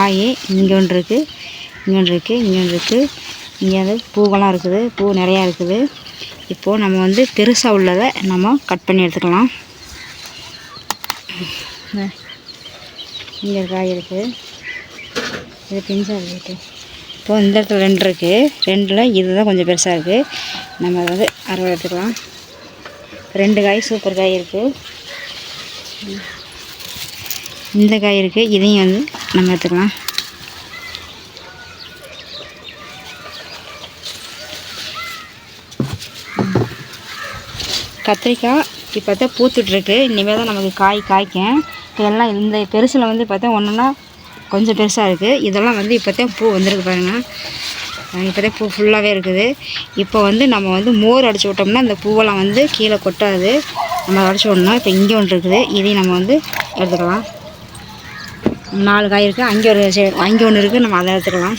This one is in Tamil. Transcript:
காய் இங்கே ஒன்று இருக்குது, இங்கே ஒன்று இருக்குது, இங்கே ஒன்று இருக்குது. இங்கே வந்து பூவெல்லாம் இருக்குது, பூ நிறையா இருக்குது. இப்போது நம்ம வந்து பெருசாக உள்ளதை நம்ம கட் பண்ணி எடுத்துக்கலாம். இங்கே காய் இருக்குது, இது பிஞ்சாக இருக்குது. இப்போது இந்த இடத்துல 2 இருக்குது, 2ல் இதுதான் கொஞ்சம் பெருசாக இருக்குது. நம்ம அதை வந்து அறுவடை எடுத்துக்கலாம். 2 காய் சூப்பர் காய் இருக்குது. இந்த காய் இருக்குது, இதையும் வந்து நம்ம எடுத்துக்கலாம். கத்திரிக்காய் இப்போ தான் பூத்துட்ருக்கு, இனிமேல் தான் நமக்கு காய் காய்க்கும். இதெல்லாம் இந்த பெருசில் வந்து பார்த்தா ஒன்றுனா கொஞ்சம் பெருசாக இருக்குது. இதெல்லாம் வந்து இப்போ தான் பூ வந்துருக்கு பாருங்கள். இப்போ தான் பூ ஃபுல்லாகவே இருக்குது. இப்போ வந்து நம்ம வந்து மோர் அடித்து விட்டோம்னா இந்த பூவெல்லாம் வந்து கீழே கொட்டாது. நம்ம அடிச்சு விடணும். இப்போ இங்கே ஒன்று இருக்குது, இதையும் நம்ம வந்து எடுத்துக்கலாம். 4 காய் இருக்குது, அங்கே ஒன்று இருக்குது, நம்ம அதை எடுத்துக்கலாம்.